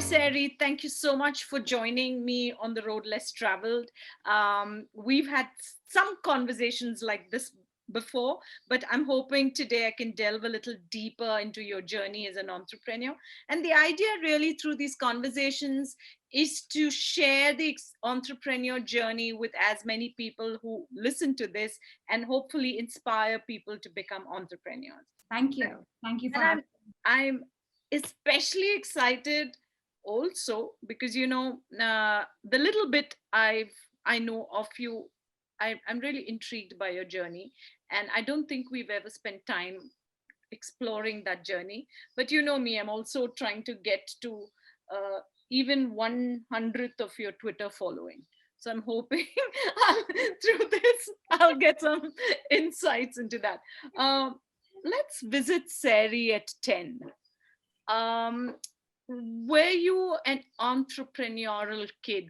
Sairee. Thank you so much for joining me on the road less traveled. We've had some conversations like this before, but I'm hoping today I can delve a little deeper into your journey as an entrepreneur. And the idea, really, through these conversations is to share the entrepreneur journey with as many people who listen to this and hopefully inspire people to become entrepreneurs. Thank you. Thank you for And having I'm especially excited also because the little bit I know of you, I'm really intrigued by your journey, and I don't think we've ever spent time exploring that journey. But you know me, I'm also trying to get to uh, even 1/100th of your Twitter following. So I'm hoping through this I'll get some insights into that. Um, let's visit Sairee at 10. Um, were you an entrepreneurial kid?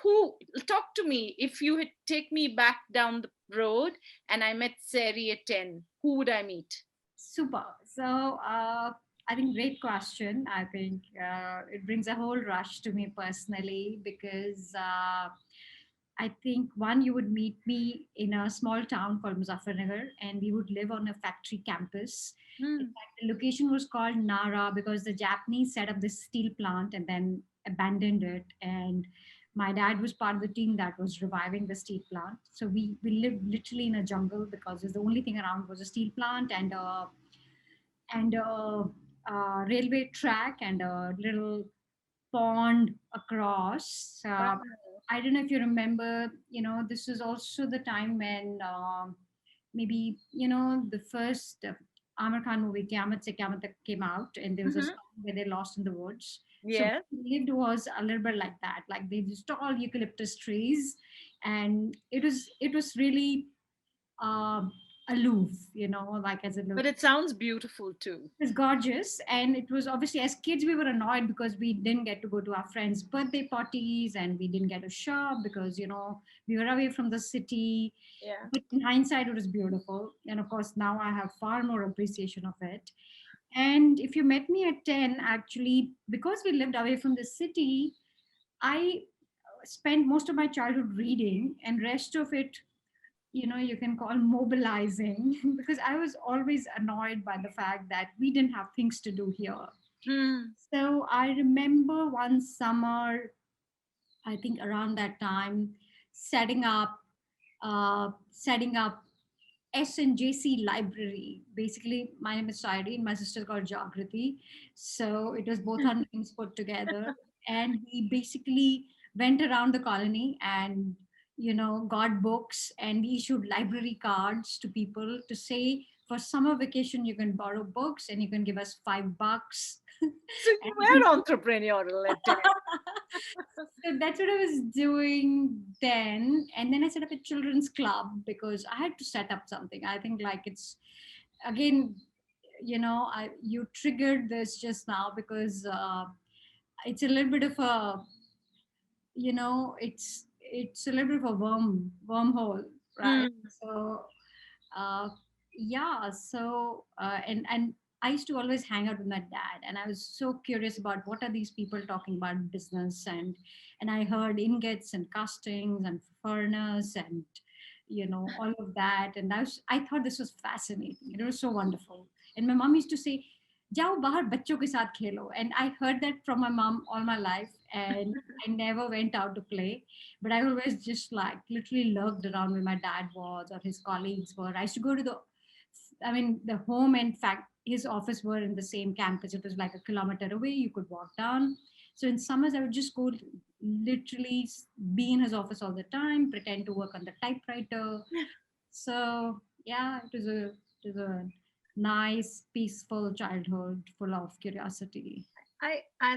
Who talk to me? If you had take me back down the road and I met Sairee at 10, who would I meet? super. I think great question. I think it brings a whole rush to me personally because I think one, you would meet me in a small town called Muzaffarnagar, and we would live on a factory campus. In Hmm. fact, the location was called Nara because the Japanese set up this steel plant and then abandoned it. And my dad was part of the team that was reviving the steel plant. So we lived literally in a jungle because the only thing around was a steel plant and a railway track and a little pond across. Wow. I don't know if you remember, this was also the time when maybe, the first Amar Khan movie, Kiamat Se Kiamat Tak, came out, and there was a Mhm. song where they lost in the woods. So Yes. we lived was a little bit like that, like they just tall eucalyptus trees, and it was really um aloof, like as it But looked. it sounds beautiful too. It was gorgeous, and it was obviously, as kids we were annoyed because we didn't get to go to our friends' birthday parties and we didn't get to shop because we were away from the city. Yeah. But in hindsight, it was beautiful, and of course now I have far more appreciation of it. And if you met me at 10, actually, because we lived away from the city, I spent most of my childhood reading, and rest of it, you can call mobilizing, because I was always annoyed by the fact that we didn't have things to do here. Hmm. So I remember one summer, I think around that time, setting up setting up SNJC library. Basically, my name is Sairee and my sister called Jagrati. So it was both our names put together. And we basically went around the colony and, got books, and we issued library cards to people to say, for summer vacation, you can borrow books and you can give us $5. So you And were entrepreneurial at 10. so that's what I was doing then. And then I set up a children's club because I had to set up something. I think, like, it's again, you triggered this just now because it's a little bit of a, it's a little bit of a wormhole, right? Hmm. So uh, yeah, and I used to always hang out with my dad, and I was so curious about what are these people talking about business. And I heard ingots and castings and furnace and all of that, and I thought this was fascinating. It was so wonderful. And my mom used to say, "जाओ बाहर बच्चों के साथ खेलो," and I heard that from my mom all my life, and I never went out to play, but I always just like literally lurked around where my dad was or his colleagues were. I used to go to the home, in fact, his office were in the same campus. It was like a kilometer away. You could walk down. So in summers, I would just go literally be in his office all the time, pretend to work on the typewriter. So yeah, it was a nice, peaceful childhood full of curiosity.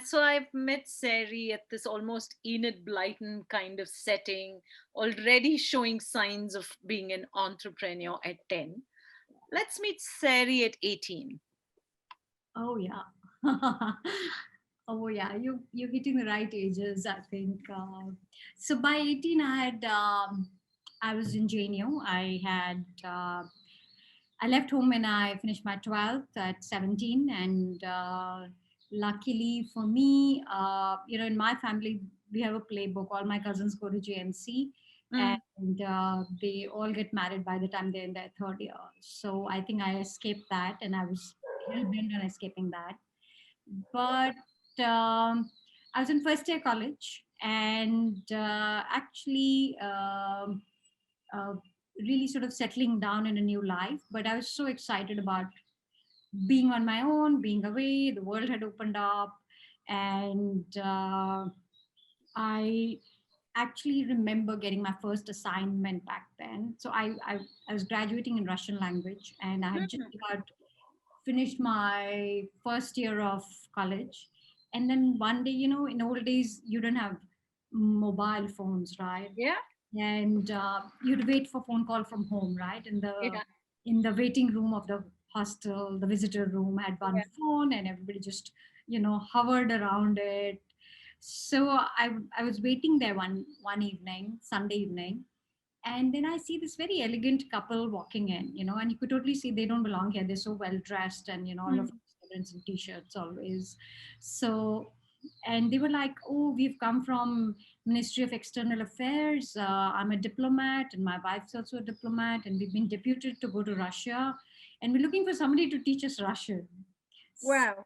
So I've met Sari at this almost Enid Blyton kind of setting, already showing signs of being an entrepreneur at 10. Let's meet Sari at 18. Oh yeah. Oh yeah, you're hitting the right ages, I think. So by 18, I was in JNU. I left home when I finished my 12th at 17, and luckily for me, in my family, we have a playbook. All my cousins go to JNC, Mm. and they all get married by the time they're in their third year. So I think I escaped that, and I was hell bent on escaping that. But I was in first year college, and actually uh, really sort of settling down in a new life. But I was so excited about being on my own, being away. The world had opened up, and I actually remember getting my first assignment back then. So I was graduating in Russian language, and I had just Mm. about finished my first year of college. And then one day, in old days, you don't have mobile phones, right? Yeah. And you'd wait for phone call from home, right? Yeah. In the waiting room of the hostel, the visitor room had one Yeah. phone, and everybody just hovered around it. So I was waiting there one evening, Sunday evening, and then I see this very elegant couple walking in, and you could totally see they don't belong here. They're so well dressed, and all of Mm. students in t-shirts always. So, and they were like, "Oh, we've come from Ministry of External Affairs. I'm a diplomat, and my wife's also a diplomat, and we've been deputed to go to Russia, and we're looking for somebody to teach us Russian." Wow.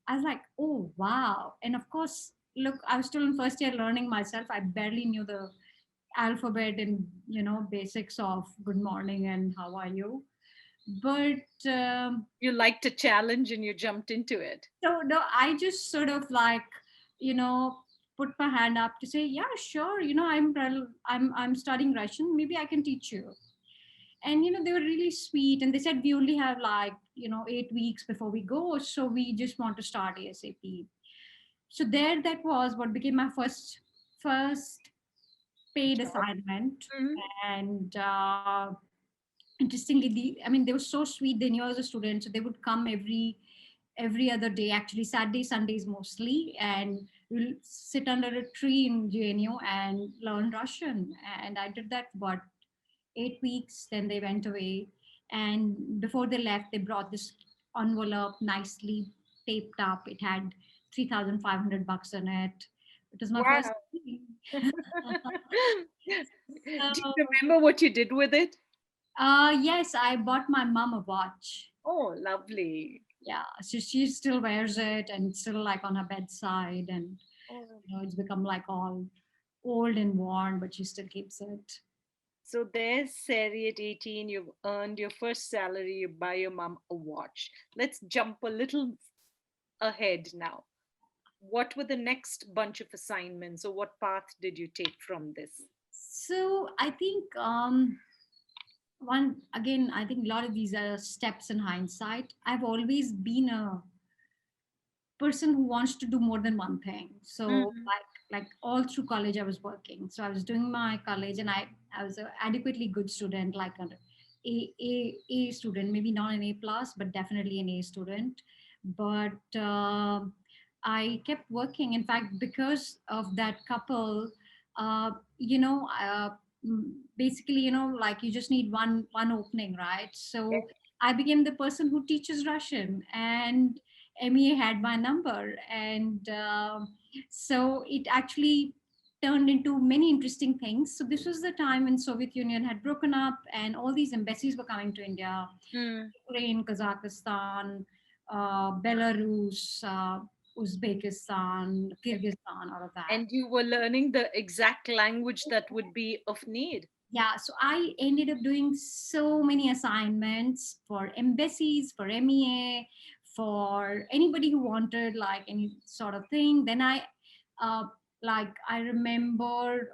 I was like, "Oh, wow!" And of course, look, I was still in first year learning myself. I barely knew the alphabet and basics of good morning and how are you. But You liked a challenge and you jumped into it. so no, I just sort of like you know put my hand up to say, yeah, sure, I'm studying Russian, maybe I can teach you. And they were really sweet, and they said we only have like 8 weeks before we go, so we just want to start ASAP. So there, that was what became my first paid Job. assignment. Mm. And interestingly, they were so sweet. They knew I was a student, so they would come every other day, actually Saturday, Sundays mostly, and we'll sit under a tree in JNU and learn Russian. And I did that for about 8 weeks. Then they went away, and before they left, they brought this envelope nicely taped up. It had $3,500 in it. It was my first Wow. thing. Do you So, remember what you did with it? yes, I bought my mom a watch. Oh, lovely. Yeah, so she still wears it, and it's still like on her bedside, and Oh. it's become like all old and worn, but she still keeps it. So there's Sari at 18, you've earned your first salary, you buy your mom a watch. Let's jump a little ahead now. What were the next bunch of assignments, or what path did you take from this? So I think I think a lot of these are steps in hindsight. I've always been a person who wants to do more than one thing. So Mm. like all through college I was working. So I was doing my college, and I was an adequately good student, like an a student, maybe not an A plus, but definitely an A student. But I kept working. In fact, because of that couple, uh, you know uh, basically, like you just need one opening, right? Yeah. So I became the person who teaches Russian, and MEA had my number. And so it actually turned into many interesting things. So this was the time when Soviet Union had broken up, and all these embassies were coming to India: Mm. Ukraine, Kazakhstan, Belarus, Uzbekistan, Kyrgyzstan, all of that. And you were learning the exact language that would be of need. Yeah, so I ended up doing so many assignments for embassies, for MEA, for anybody who wanted like any sort of thing. Then uh, I remember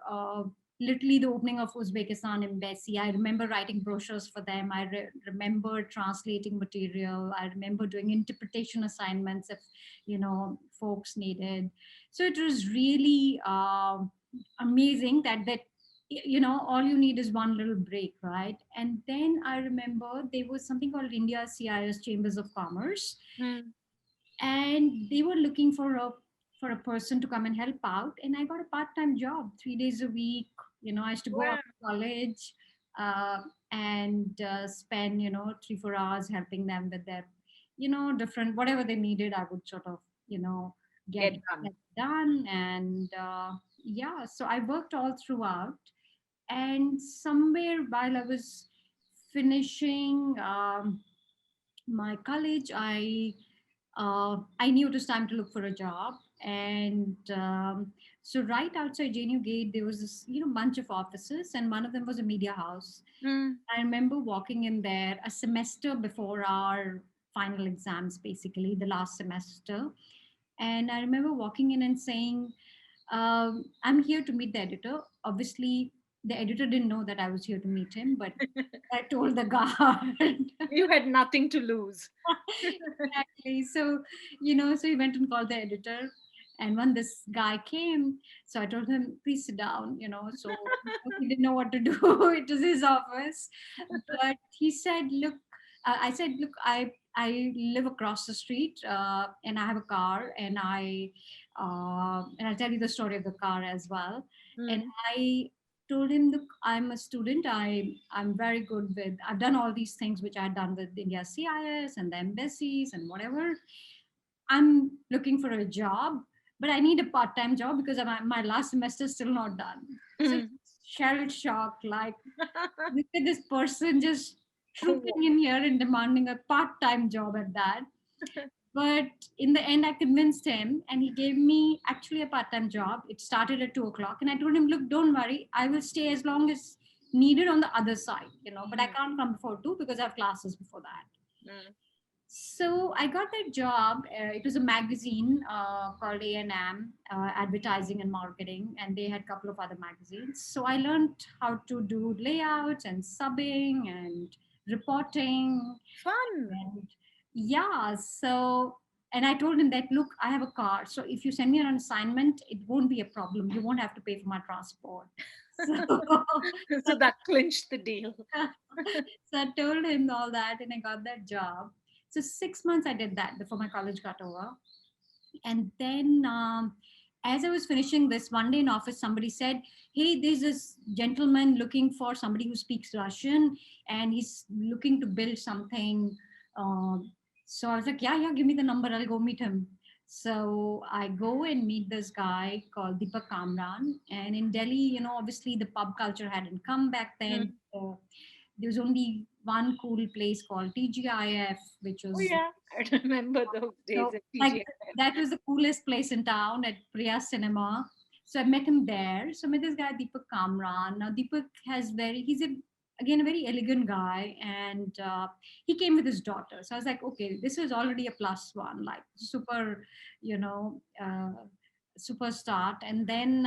literally the opening of Uzbekistan embassy. I remember writing brochures for them. I remember translating material. I remember doing interpretation assignments if folks needed. So it was really amazing that all you need is one little break, right? And then I remember there was something called India CIS, Chambers of Commerce, Mm. and they were looking for a person to come and help out. And I got a part-time job, 3 days a week. I used to go Wow. after college, uh, and spend 3-4 hours helping them with their different whatever they needed. I would sort of you know, get Get done. get done. And yeah, so I worked all throughout. And somewhere while I was finishing my college, I knew it was time to look for a job. And so right outside JNU Gate, there was this, bunch of offices, and one of them was a media house. Mm. I remember walking in there a semester before our final exams, basically the last semester. And I remember walking in and saying, I'm here to meet the editor. Obviously, the editor didn't know that I was here to meet him, but I told the guard. You had nothing to lose. Exactly. So, so he went and called the editor. And when this guy came, so I told him, please sit down, So he didn't know what to do. It was his office. But he said, look, I said, look, I live across the street, and I have a car, and I'll tell you the story of the car as well. And Mm. I told him, look, I'm a student. I'm very good with, I've done all these things which I've done with India CIS and the embassies and whatever. I'm looking for a job, but I need a part-time job because my last semester is still not done. So Mm. shell shock, like, look at this person just trooping in here and demanding a part-time job at that. But in the end, I convinced him, and he gave me actually a part-time job. It started at 2 o'clock, and I told him, "Look, don't worry, I will stay as long as needed on the other side, but I Mm. can't come before 2 because I have classes before that." Mm. So I got that job. It was a magazine called A&M, Advertising and Marketing, and they had a couple of other magazines. So I learned how to do layouts and subbing and reporting. Fun. And yeah, so, and I told him that, look, I have a car. So if you send me on an assignment, it won't be a problem. You won't have to pay for my transport. So, So that clinched the deal. so I told him all that, and I got that job. So 6 months I did that before my college got over. And then as I was finishing this, one day in office, somebody said, hey, there's this gentleman looking for somebody who speaks Russian, and he's looking to build something. Um, so I was like, yeah, give me the number. I'll go meet him. So I go and meet this guy called Deepak Kamran. And in Delhi, obviously the pub culture hadn't come back then. Mm. There was only one cool place called TGIF, which Oh was, yeah, I remember those days so at like, TGIF. that was the coolest place in town, at Priya Cinema. So I met him there. So I met this guy Deepak Kamran. Now Deepak he's again a very elegant guy, and he came with his daughter. So I was like, okay, this was already a plus one, like super, you know, super start. And then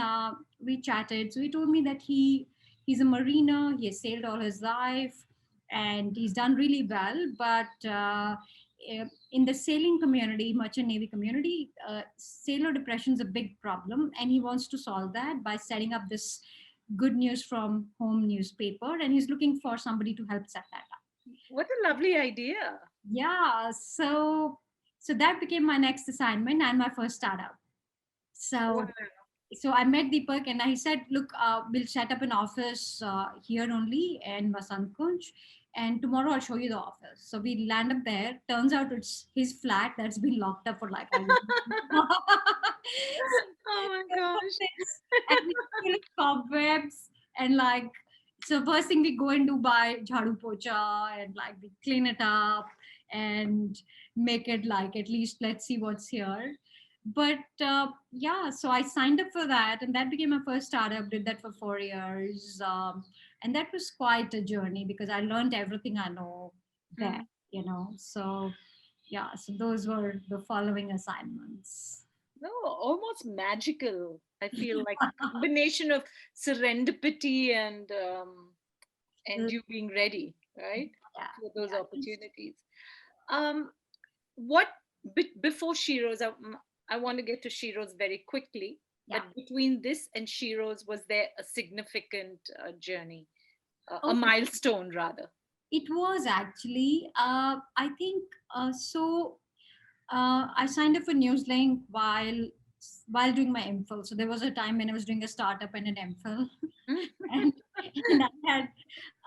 we chatted. So he told me that he's a mariner. He has sailed all his life, and he's done really well, but in the sailing community, merchant navy community, sailor depression is a big problem, and he wants to solve that by setting up this good news from home newspaper, and he's looking for somebody to help set that up. What a lovely idea. Yeah, so that became my next assignment and my first startup. Wow. So I met Deepak, and I said, look, we'll set up an office here only in Vasant Kunj, and tomorrow I'll show you the office. So we land up there. Turns out it's his flat that's been locked up for like, I don't know. Oh my gosh. And it's full of cobwebs, and like, so first thing we go and do by jhadu pocha, and like we clean it up and make it like, at least let's see what's here. But yeah, so I signed up for that, and that became my first startup. Did that for 4 years, and that was quite a journey because I learned everything I know there. Mm. So yeah, so those were the following assignments. No, almost magical. I feel like combination of serendipity and you being ready, right, Yeah, for those yeah, opportunities. Um, what before Sheroes, I want to get to Sheroes very quickly, yeah. but between this and Sheroes, was there a significant journey, a Oh, milestone rather? it was actually. I think so. I signed up for Newslink while doing my MPhil. So there was a time when I was doing a startup and an MPhil, and and I had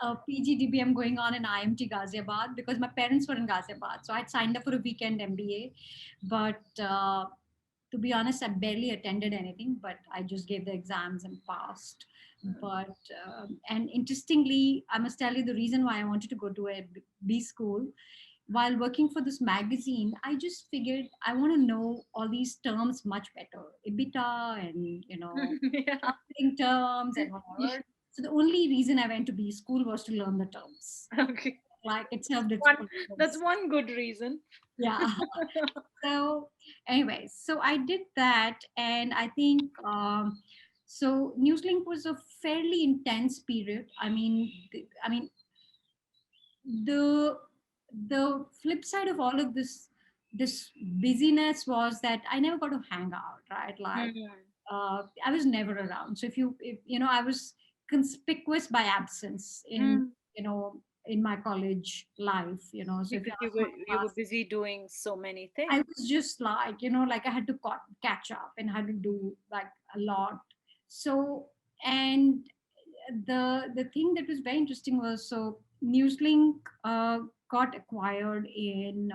a PGDBM going on in IMT Ghaziabad because my parents were in Ghaziabad. So I'd signed up for a weekend MBA, but To be honest, I barely attended anything, but I just gave the exams and passed. But and interestingly, I must tell you the reason why I wanted to go to a B school. While working for this magazine, I just figured I want to know all these terms much better, EBITDA and Yeah. marketing terms and whatever. So the only reason I went to B school was to learn the terms. Okay. Like it served its One that's purpose. one good reason. Yeah. So anyway, so I did that, and I think so. Newslink was a fairly intense period. I mean, the the flip side of all of this busyness was that I never got to hang out, right? Like Mm. I was never around. So if I was conspicuous by absence in Mm. you know in my college life. So if you Because you ask were my you were class, busy doing so many I things. was just like I had to catch up and had to do like a lot. So, and the thing that was very interesting was, so Newslink got acquired in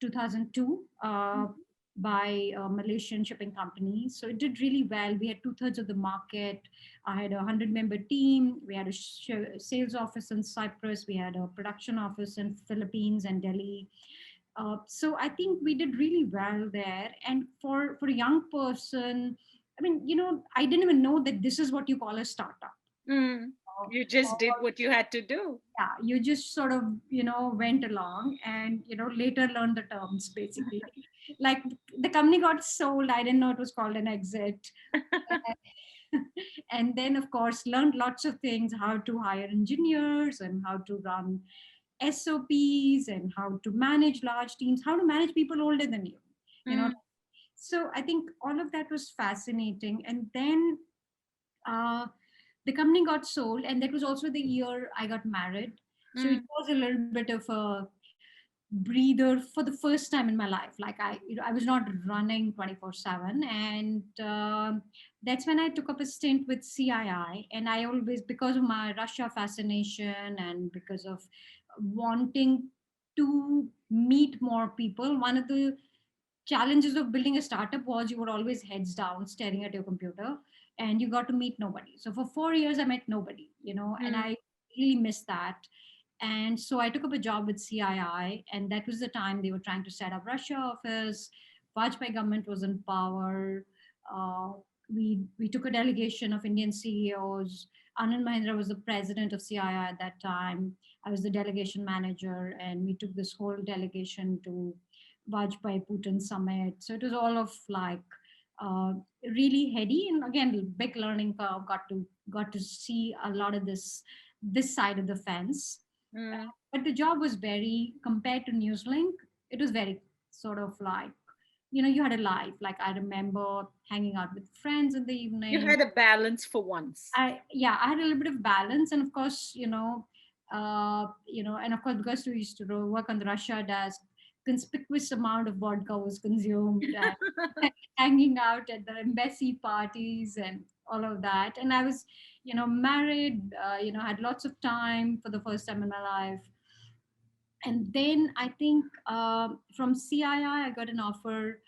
2002 Mhm. by a Malaysian shipping company. So it did really well. We had two-thirds of the market. I had a 100-member team. We had a sales office in Cyprus. We had a production office in Philippines and Delhi. So I think we did really well there. And for a young person, I mean, I didn't even know that this is what you call a startup. Mm. Or, You just or did what you had to do. yeah, you just sort of went along and later learned the terms basically. Like the company got sold, I didn't know it was called an exit. And then of course learned lots of things, how to hire engineers and how to run SOPs and how to manage large teams, how to manage people older than you. You know, Mm. so I think all of that was fascinating. And then the company got sold, and that was also the year I got married. So it Mm. was a little bit of a breather for the first time in my life. Like I was not running 24/7, and that's when I took up a stint with CII. And I always, because of my Russia fascination and because of wanting to meet more people, one of the challenges of building a startup was you were always heads down staring at your computer, and you got to meet nobody. So for 4 years I met nobody, and Mm. I really missed that. And so I took up a job with CII, and that was the time they were trying to set up Russia office. Vajpayee government was in power. uh, we took a delegation of Indian CEOs. Anand Mahindra was the president of CII at that time. I was the delegation manager, and we took this whole delegation to Vajpayee Putin summit. So it was all of like uh, really heady, and again big learning curve. Got to see a lot of this side of the fence. Mm. But the job was very, compared to Newslink, it was very sort of like you had a life. Like I remember hanging out with friends in the You evening. had a balance for once. I had a little bit of balance, and of course, and of course, because we used to work on the Russia desk, conspicuous amount of vodka was consumed, and hanging out at the embassy parties and all of that. And I was, married, had lots of time for the first time in my life. And then I think from CII, I got an offer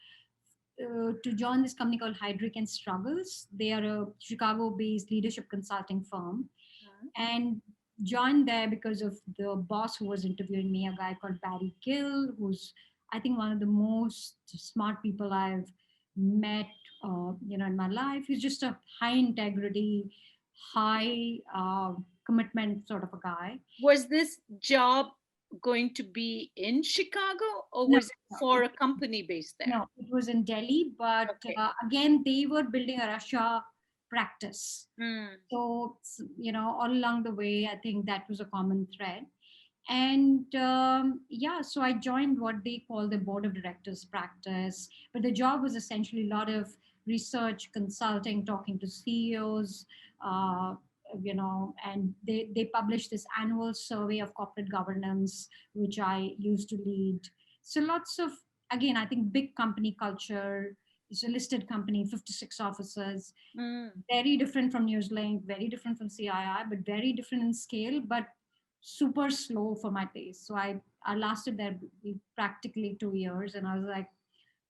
to join this company called Hydrick and Struggles. They are a Chicago-based leadership consulting firm, Mm. and joined there because of the boss who was interviewing me, a guy called Barry Gill, who's I think one of the most smart people I've met, in my life. He's just a high integrity, high commitment sort of a guy. Was this job going to be in Chicago or No, was it no, for a company based there? no, it was in Delhi, but Okay. again, they were building a Russia practice. Mm. So, all along the way, I think that was a common thread. And yeah, so I joined what they call the board of directors practice. But the job was essentially a lot of research, consulting, talking to CEOs, uh, and they published this annual survey of corporate governance, which I used to lead. So lots of, again, I think big company culture. It's a listed company, 56 offices, Mm. very different from Newslink, very different from CII, but very different in scale, but super slow for my taste. So I lasted there practically 2 years, and I was like,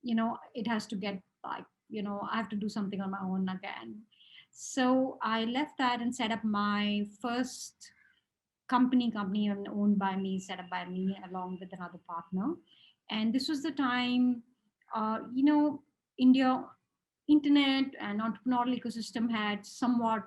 it has to get like, I have to do something on my own again. So I left that and set up my first company owned by me, set up by me along with another partner. And this was the time, India internet and entrepreneurial ecosystem had somewhat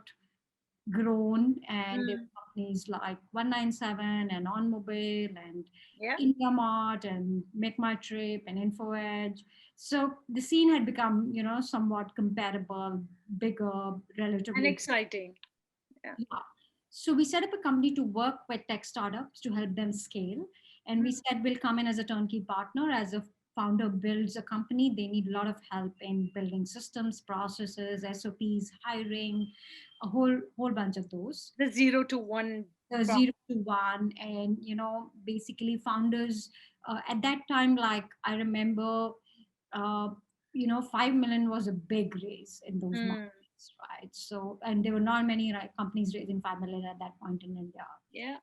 grown, and there Mm. were companies like 197 and OnMobile and Yeah. IndiaMart and Make My Trip and InfoEdge. So the scene had become, somewhat comparable, bigger, And relatively. exciting. Yeah. Yeah. So we set up a company to work with tech startups to help them scale. And we Mm. said we'll come in as a turnkey partner. As a founder builds a company, they need a lot of help in building systems, processes, SOPs, hiring, a whole bunch of those. The 0 to 1 The process. 0 to 1, and basically founders at that time, like I remember, uh, 5 million was a big raise in those Mm. markets, right? So, and there were not many, right, companies raising 5 million at that point in India. Yeah.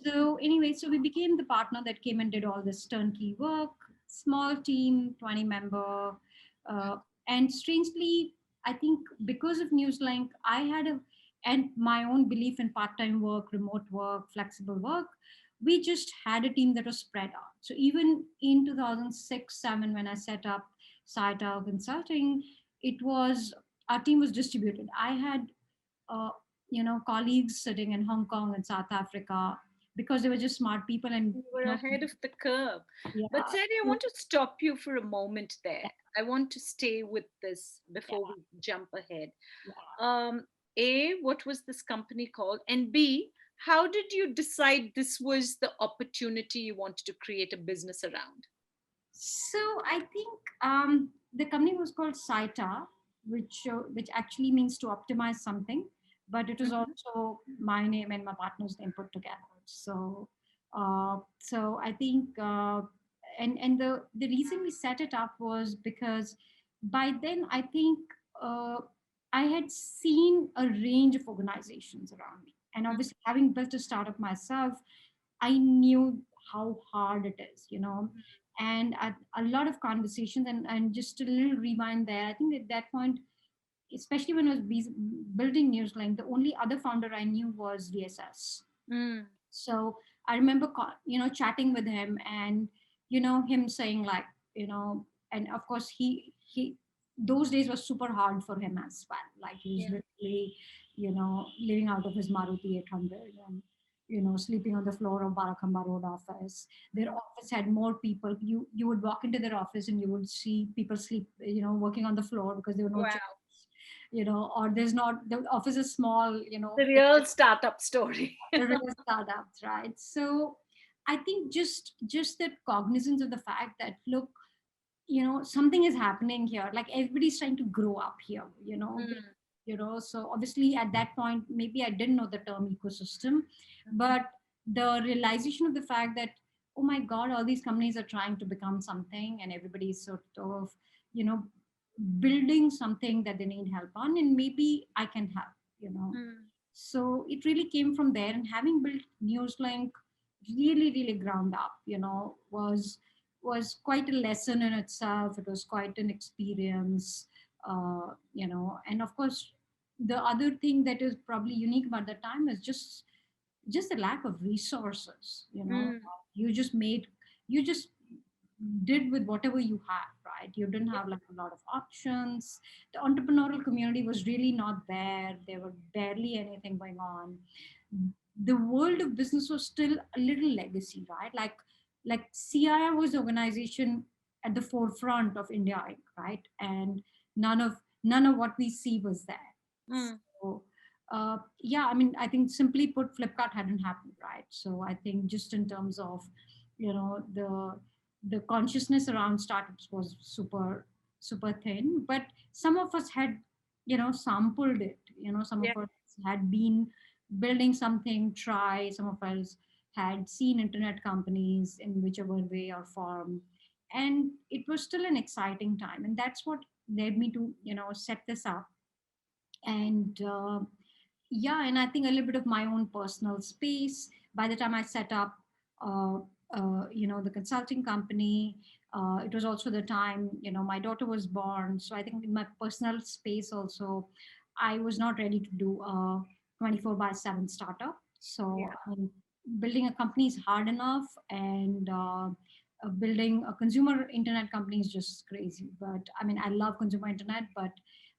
So anyway, so we became the partner that came and did all this turnkey work. Small team, 20 member, uh, and strangely, I think because of Newslink, I had a and my own belief in part-time work, remote work, flexible work. We just had a team that was spread out. So even in 2006-7, when I set up Sairee Consulting, it was our team was distributed. I had uh, colleagues sitting in Hong Kong and South Africa because they were just smart people, and You were ahead of the curve. yeah, But Sadie, I so, want to stop you for a moment there. yeah, I want to stay with this yeah, before we jump ahead. yeah. Um, A, what was this company called? And B, how did you decide this was the opportunity you wanted to create a business around? So I think the company was called Saita, which actually means to optimize something, but it was Mhm. also my name and my partner's name put together. So I think, and the reason we set it up was because by then I think uh, I had seen a range of organizations around me, and obviously having built a startup myself, I knew how hard it is, and a lot of conversations, and just a little rewind there. I think at that point, especially when I was building Newsline, the only other founder I knew was VSS. Mm. So I remember, chatting with him, and him saying like, and of course he those days was super hard for him as well. Like he was Yeah. literally, living out of his Maruti 800 and sleeping on the floor of Barakhamba Road office. Their Mm. office had more people. You would walk into their office and you would see people sleep, working on the floor because there were no chairs. Wow. Or there's not the office is small. The real startup story. The real startups, right? So I think just that cognizance of the fact that, look, something is happening here. Like everybody's trying to grow up here. Mm. So obviously at that point maybe I didn't know the term ecosystem, but the realization of the fact that, oh my god, all these companies are trying to become something, and everybody's sort of, you know building something that they need help on, and maybe I can help. Mm. So it really came from there, and having built Newslink really, really ground up, was quite a lesson in itself. It was quite an experience, and of course, the other thing that is probably unique about the time is just the lack of resources. Mm. You just did with whatever you had, right? You didn't Yeah. have like a lot of options. The entrepreneurial community was really not there. There were barely anything going on. The world of business was still a little legacy, right? Like CII was the organization at the forefront of India, right? And none of what we see was there. Mm. So yeah, I mean, I think simply put, Flipkart hadn't happened, right? So I think just in terms of, the consciousness around startups was super super thin, but some of us had, sampled it. Some Yeah. of us had been building something, try. Some of us had seen internet companies in whichever way or form, and it was still an exciting time, and that's what led me to, set this up. And yeah, and I think a little bit of my own personal space. By the time I set up, uh, the consulting company. It was also the time, my daughter was born. So I think in my personal space also, I was not ready to do a 24 by 7 startup. So Yeah. I mean, building a company is hard enough, and building a consumer internet company is just crazy. But I mean, I love consumer internet, but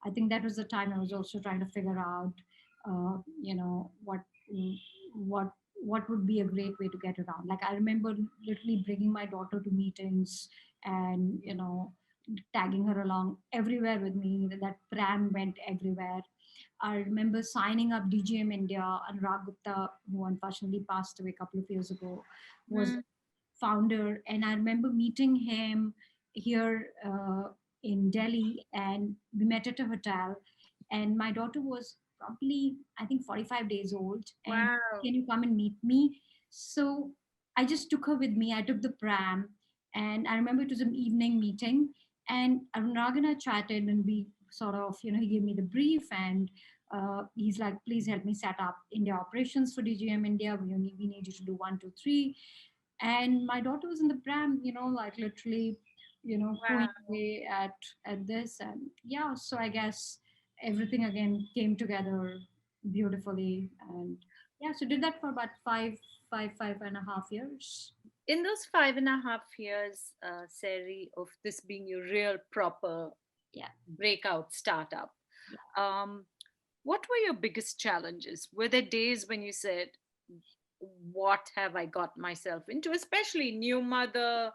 I think that was the time I was also trying to figure out, what what what would be a great way to get around. Like, I remember literally bringing my daughter to meetings, and tagging her along everywhere with me. That pram went everywhere. I remember signing up DGM India. Anurag Gupta, who unfortunately passed away a couple of years ago, was Mm. founder, and I remember meeting him here in Delhi, and we met at a hotel. And my daughter was probably, I think, 45 days old, and Wow. can you come and meet me? So I just took her with me. I took the pram, and I remember it was an evening meeting, and Anurag and I chatted, and we sort of, he gave me the brief, and he's like, please help me set up India operations for DGM India. We need you to do one, two, three. And my daughter was in the pram, like literally, going Wow. away at this. And yeah, so I guess everything again came together beautifully. And yeah, so did that for about five and a half years. In those 5.5 years, Sari, of this being your real proper Yeah, breakout startup, yeah. um, what were your biggest challenges? Were there days when you said, what have I got myself into, especially new mother,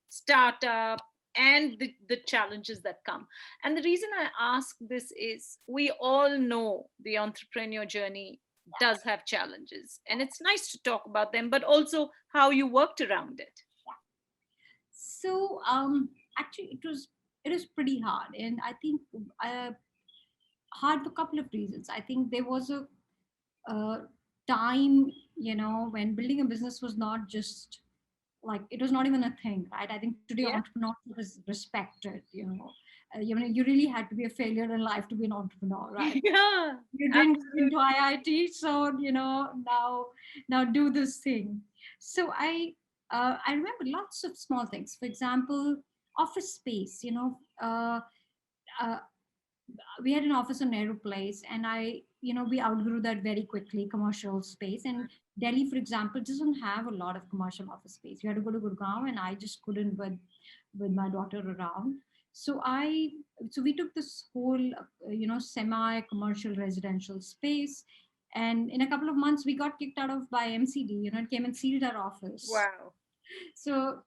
startup, and the challenges that come? And the reason I ask this is we all know the entrepreneur journey does have challenges, and it's nice to talk about them, but also how you worked around it. So actually it was pretty hard, and I think uh, hard for a couple of reasons. I think there was a uh, time, when building a business was not just like, it was not even a thing, right? I think today Yeah. entrepreneurship is respected. You really had to be a failure in life to be an entrepreneur, right? Yeah, You didn't get into absolutely. IIT, so now do this thing. So I remember lots of small things. For example, office space. Uh, we had an office on Nehru Place, and we outgrew that very quickly, commercial space. And Delhi, for example, doesn't have a lot of commercial office space. You had to go to Gurgaon, and I just couldn't with my daughter around. So so we took this whole, semi-commercial residential space, and in a couple of months, we got kicked out of by MCD. It came and sealed our office. Wow. So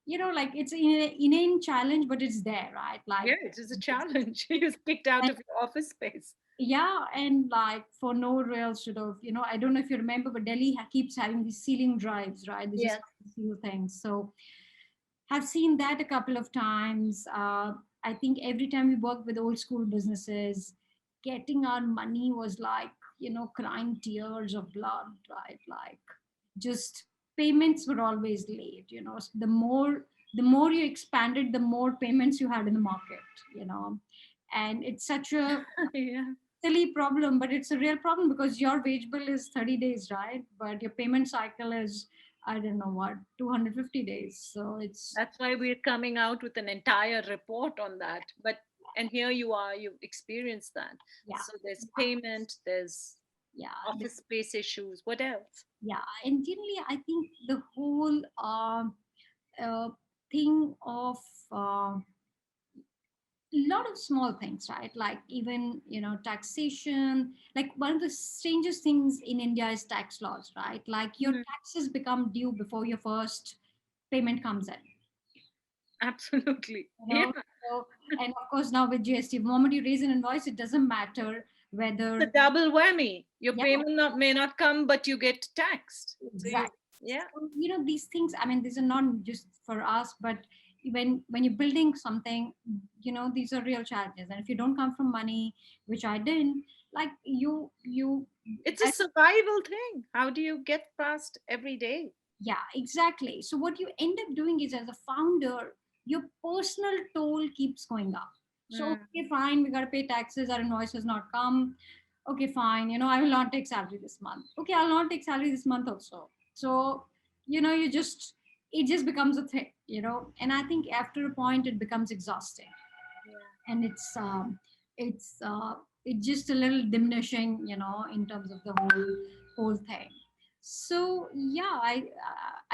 like, it's an inane challenge, but it's there, right? Like, Yeah, it is a challenge. He was kicked out of your office space. yeah, and like for no real sort of, I don't know if you remember, but Delhi keeps having these ceiling drives, right? They just Yes. have to seal things. So have seen that a couple of times. I think every time we worked with old school businesses, getting our money was like, crying tears of blood, right? Like, just payments were always late. The more you expanded, the more payments you had in the market. And it's such a Yeah. silly problem, but it's a real problem because your wage bill is 30 days, right? But your payment cycle is, I don't know what, 250 days. So it's, That's why we're coming out with an entire report on that. But and here you are, you've experienced that. yeah, So there's payment, there's yeah, office space issues. What else? yeah. And generally, I think the whole uh, thing of a lot of small things, right? Like, even, taxation. Like, one of the strangest things in India is tax laws, right? Like, your Mhm. taxes become due before your first payment comes in. Absolutely. you Yeah. know so, and of course, now with GST, the moment you raise an invoice, it doesn't matter It's whether, a double whammy. Your yeah, payment may not come, but you get taxed. So you, exactly. yeah. So, these things, I mean, these are not just for us, but when you're building something, these are real challenges. And if you don't come from money, which I didn't, like, you It's a survival thing. How do you get past every day? yeah, exactly. So what you end up doing is, as a founder, your personal toll keeps going up. So, Mm. okay, fine, we gotta pay taxes, our invoice has not come. Okay, fine, I will not take salary this month. Okay, I'll not take salary this month also. So, you just it just becomes a thing, and I think after a point it becomes exhausting, Yeah. and it's it's just a little diminishing, in terms of the whole thing. So yeah,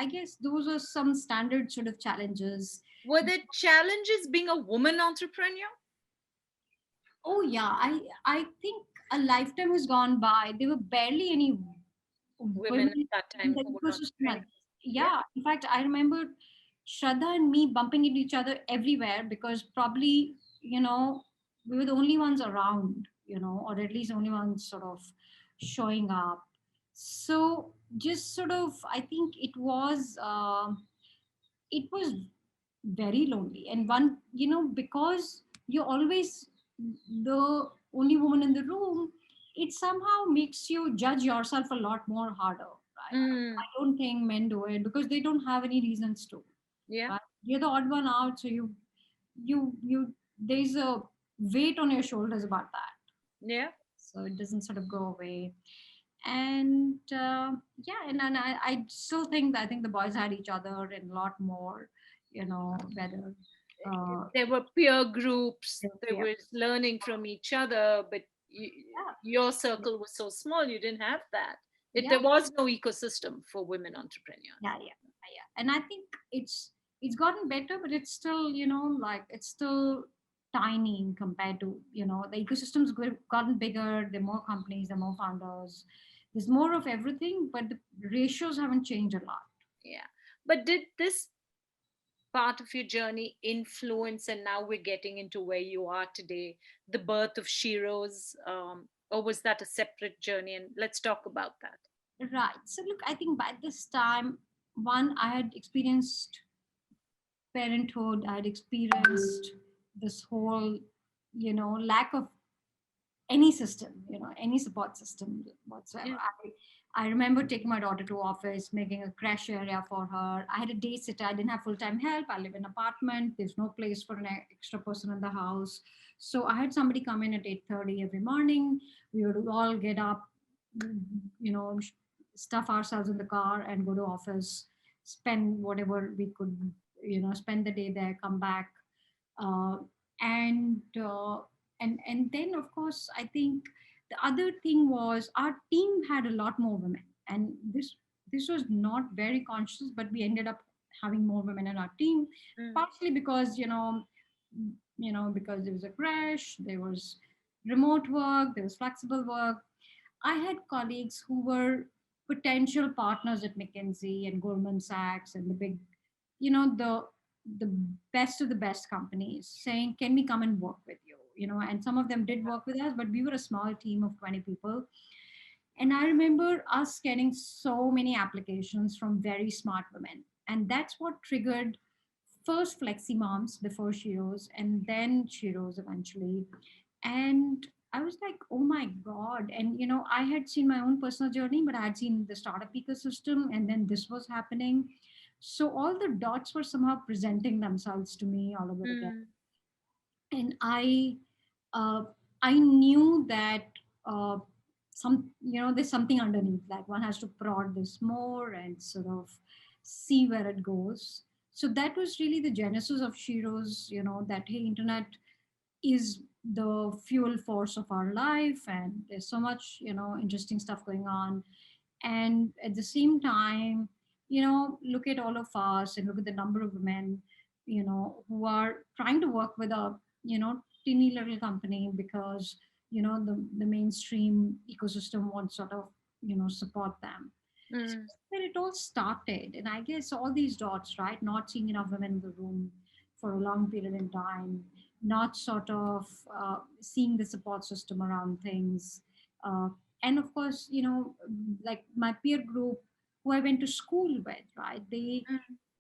I guess those are some standard sort of challenges. Were there challenges being a woman entrepreneur? Oh yeah, I think a lifetime has gone by. There were barely any Women women at that in time the who were ecosystem. entrepreneurs. Yeah. Yeah, in fact, I remember Shraddha and me bumping into each other everywhere because probably, we were the only ones around, or at least only ones sort of showing up. So just sort of, I think it was very lonely. And one, because you're always the only woman in the room, it somehow makes you judge yourself a lot more harder, right? Mm, I don't think men do it because they don't have any reasons to, yeah. right? You're the odd one out, so you there's a weight on your shoulders about that, Yeah. so it doesn't sort of go away. And yeah, and I still think that I think the boys had each other and a lot more, whether There were peer groups, there yeah, was learning from each other, but yeah, your circle was so small, you didn't have that. yeah, There was no ecosystem for women entrepreneurs. yeah. And I think it's gotten better, but it's still, like it's still tiny compared to, the ecosystem's gotten bigger. There are more companies, there are more founders, there's more of everything, but the ratios haven't changed a lot. Yeah. But did this part of your journey influence, and now we're getting into where you are today, the birth of Sheroes, or was that a separate journey? And let's talk about that. Right. So look, I think by this time, one, I had experienced parenthood. I had experienced this whole, lack of any system, any support system whatsoever. Yeah. I remember taking my daughter to office, making a crash area for her. I had a day sitter. I didn't have full-time help. I live in an apartment. There's no place for an extra person in the house. So I had somebody come in at 8:30 every morning. We would all get up, stuff ourselves in the car and go to office, spend whatever we could, spend the day there, come back. Uh, and and then of course I think the other thing was our team had a lot more women, and this was not very conscious, but we ended up having more women in our team, Mm, partially because because there was a crash, there was remote work, there was flexible work. I had colleagues who were potential partners at McKinsey and Goldman Sachs and the big, the best of the best companies saying, "Can we come and work with you?" And some of them did work with us, but we were a small team of 20 people. And I remember us getting so many applications from very smart women. And that's what triggered first Flexi Moms before Sheroes, and then Sheroes eventually. And I was like, oh my God. And, I had seen my own personal journey, but I had seen the startup ecosystem, and then this was happening. So all the dots were somehow presenting themselves to me all over again. mm, And uh, I knew that uh, there's something underneath. Like one has to prod this more and sort of see where it goes. So that was really the genesis of Sheroes. That hey, internet is the fuel force of our life, and there's so much interesting stuff going on. And at the same time, look at all of us and look at the number of women who are trying to work with a teeny little company because the mainstream ecosystem won't sort of support them. So mm. where it all started, and I guess all these dots, right? Not seeing enough women in the room for a long period in time, not sort of seeing the support system around things, uh, and of course, like my peer group who I went to school with, right? Mm.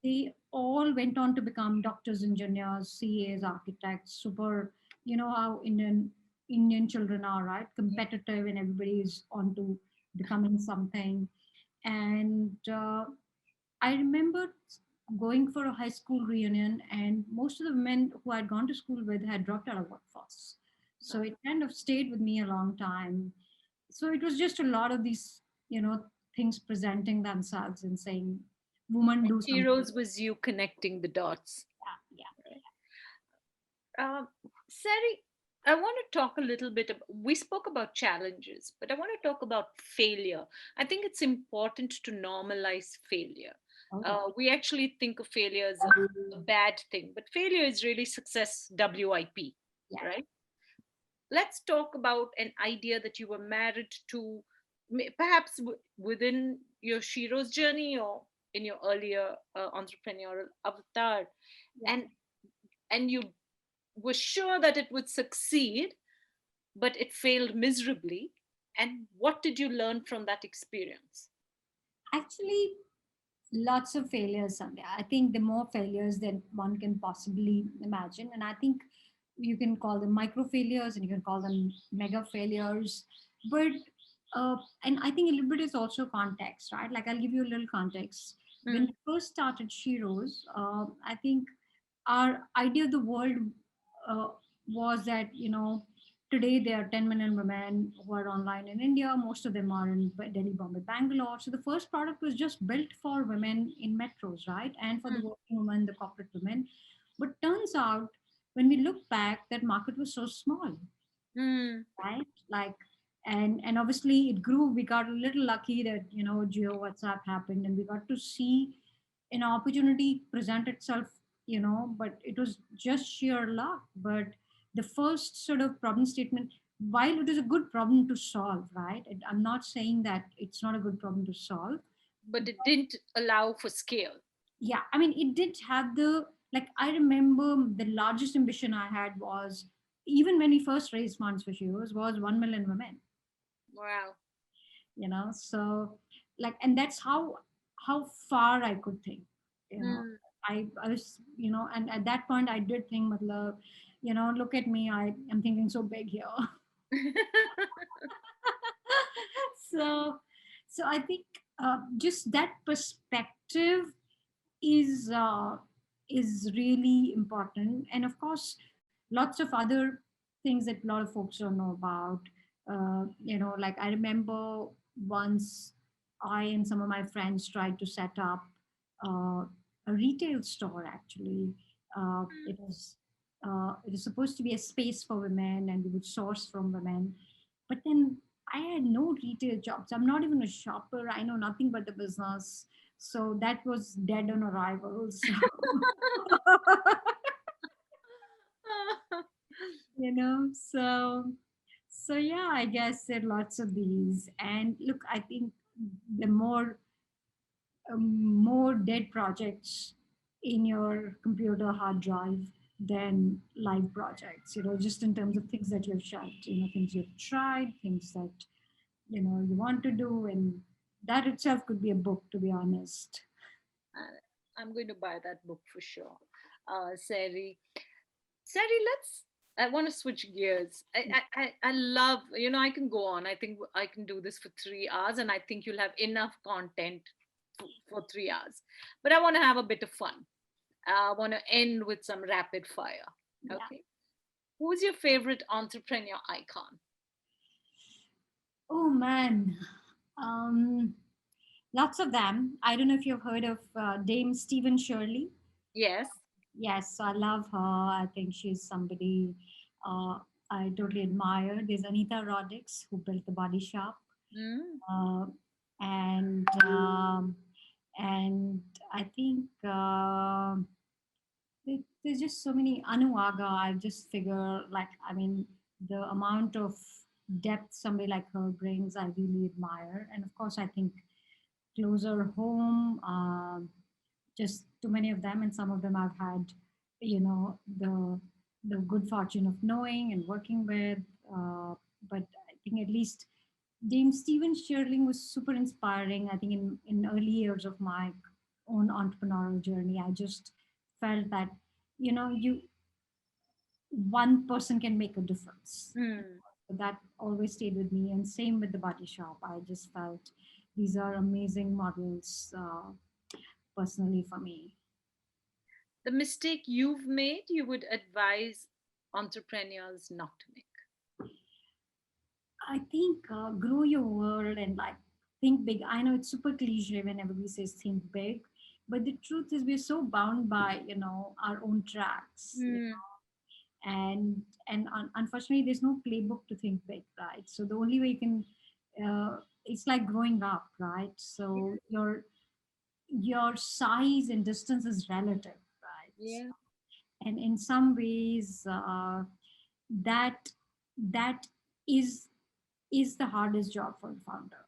They all went on to become doctors, engineers, CAs, architects. Super, how Indian children are, right? Competitive, and everybody is on to becoming something. And I remember going for a high school reunion, and most of the men who I'd gone to school with had dropped out of workforce. So it kind of stayed with me a long time. So it was just a lot of these, things presenting themselves and saying, woman And do something. Sheroes was you connecting the dots. Yeah, Uh, Sari, I want to talk a little bit. We spoke about challenges, but I want to talk about failure. I think it's important to normalize failure. yeah. Okay. We actually think of failure as a bad thing, but failure is really success, WIP, Yeah. right? Let's talk about an idea that you were married to, perhaps within your Shiro's journey or in your earlier entrepreneurial avatar, Yeah. and you was sure that it would succeed, but it failed miserably. And what did you learn from that experience? Actually, lots of failures, Sandhya. I think the more failures than one can possibly imagine. And I think you can call them micro failures and you can call them mega failures. But, and I think a little bit is also context, right? Like I'll give you a little context. When Mm, we first started Sheroes, I think our idea of the world uh, was that, today there are 10 million women who are online in India. Most of them are in Delhi, Bombay, Bangalore. So the first product was just built for women in metros, right? And for the mm, working women, the corporate women. But turns out, when we look back, that market was so small, mm. right? Like, and obviously it grew. We got a little lucky that Geo WhatsApp happened, and we got to see an opportunity present itself. But it was just sheer luck. But the first sort of problem statement, while it is a good problem to solve, right? I'm not saying that it's not a good problem to solve. But it didn't allow for scale. Yeah, I mean, it did have the, like, I remember the largest ambition I had was, even when we first raised funds for Sheroes, was 1 million women. Wow. So, like, and that's how far I could think. you know Mm. I was, and at that point I did think, matlab, look at me, I am thinking so big here. so so I think just that perspective is really important. And of course, lots of other things that a lot of folks don't know about. Like I remember once I and some of my friends tried to set up uh, a retail store. Actually, it was supposed to be a space for women, and we would source from women. But then I had no retail jobs. I'm not even a shopper. I know nothing but the business. So that was dead on arrival. So, so yeah, I guess there are lots of these. And look, I think the more dead projects in your computer hard drive than live projects, just in terms of things that you've shelved, things you've tried, things that, you want to do. And that itself could be a book, to be honest. Uh, I'm going to buy that book for sure. Sari. Sari, I want to switch gears. I love, I can go on. I think I can do this for 3 hours, and I think you'll have enough content for 3 hours. But I want to have a bit of fun. I want to end with some rapid fire. Yeah. Okay. Who's your favorite entrepreneur icon? Oh man. Um, Lots of them. I don't know if you've heard of Dame Stephen Shirley. Yes. Yes, so I love her. I think she's somebody uh, I totally admire. There's Anita Roddick's, who built the Body Shop, Mm. uh, and and I think there's just so many. Anuaga, I just figure, like, I mean, the amount of depth somebody like her brings, I really admire. And of course, I think closer home. Just too many of them, and some of them I've had, the good fortune of knowing and working with. But I think at least Dame Stephen Sherling was super inspiring. I think in early years of my own entrepreneurial journey, I just felt that you one person can make a difference. Mm. So that always stayed with me. And same with the Body Shop. I just felt these are amazing models, personally, for me. The mistake you've made, you would advise entrepreneurs not to make. I think grow your world and, like, think big. I know it's super cliche when everybody says think big, but the truth is we're so bound by, our own tracks, Hmm. unfortunately there's no playbook to think big, right? So the only way you can, it's like growing up, right? So your size and distance is relative, right? Yeah, And in some ways, that that is is the hardest job for a founder.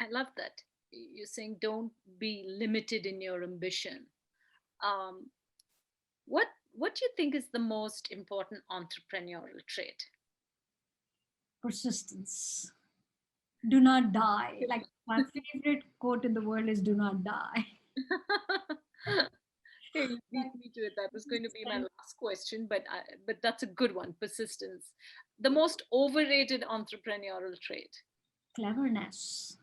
I love that. You're saying don't be limited in your ambition. Um, what do you think is the most important entrepreneurial trait? Persistence. Do not die. Like my favorite quote in the world is "Do not die." Hey, you beat me to it. That was going to be my last question, but that's a good one. Persistence, the most overrated entrepreneurial trait. Cleverness.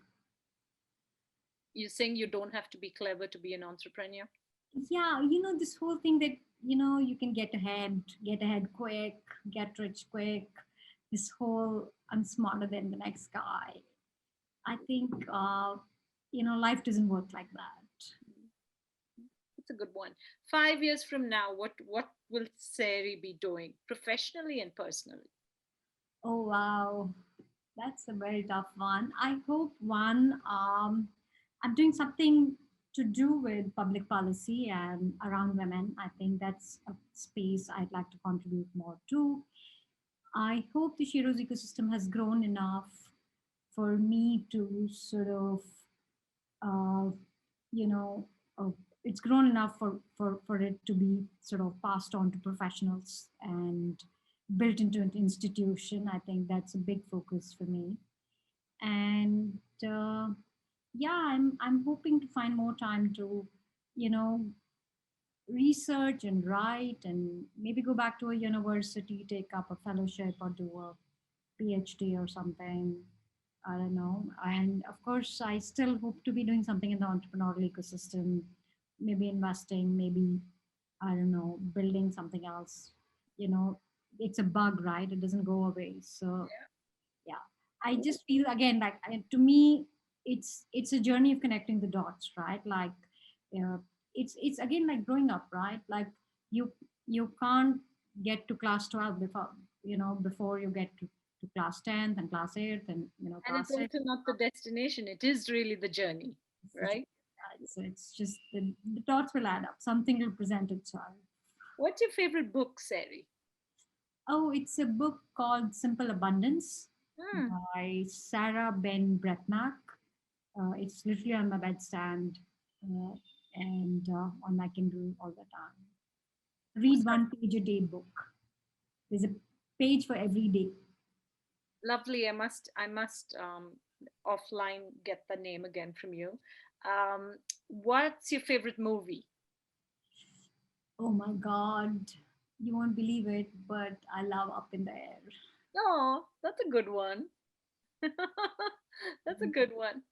You're saying you don't have to be clever to be an entrepreneur. Yeah, this whole thing that you can get ahead quick, get rich quick. This whole "I'm smarter than the next guy." I think life doesn't work like that. That's a good one. 5 years from now, what will Sari be doing professionally and personally? Oh wow, that's a very tough one. I hope one, I'm doing something to do with public policy and around women. I think that's a space I'd like to contribute more to. I hope the Sheroes ecosystem has grown enough for me to sort of, uh, you know, uh, it's grown enough for it to be sort of passed on to professionals and built into an institution. I think that's a big focus for me. And yeah, I'm hoping to find more time to, you know, research and write and maybe go back to a university, take up a fellowship or do a PhD or something. I don't know. And of course, I still hope to be doing something in the entrepreneurial ecosystem, maybe investing, maybe, I don't know, building something else. You know, it's a bug, right? It doesn't go away. So yeah, I just feel again like to me, it's a journey of connecting the dots, right? Like, uh, it's again like growing up, right? Like you you can't get to class 12 before you get to class 10th and class 8th and And it's class 6. also not the destination; it is really the journey, It's the journey, right? right? So it's just the dots will add up. Something will present itself. What's your favorite book, Sari? Oh, it's a book called Simple Abundance Hmm. by Sarah Ben Bretnack. It's literally on my bedstand uh, and on my Kindle all the time. Read one page a day book. There's a page for every day. Lovely. I must offline get the name again from you. What's your favorite movie? Oh my God. You won't believe it, but I love Up in the Air. Oh, that's a good one. That's a good one.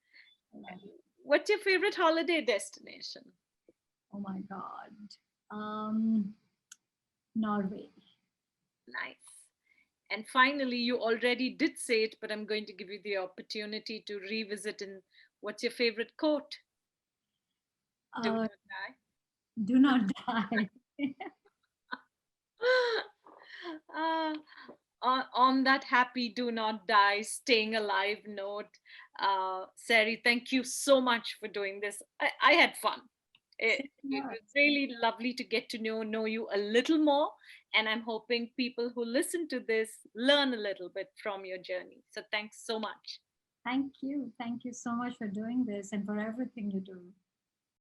I love it. What's your favorite holiday destination? Oh my God. Um, Norway. Nice. And finally, you already did say it, but I'm going to give you the opportunity to revisit. And what's your favorite quote? Do Uh, not die. do not die. uh, on that happy do not die, staying alive note, Sari, thank you so much for doing this. I had fun. it, Same it here. was really lovely to get to know you a little more, and I'm hoping people who listen to this learn a little bit from your journey. So thanks so much. Thank you. Thank you so much for doing this and for everything you do.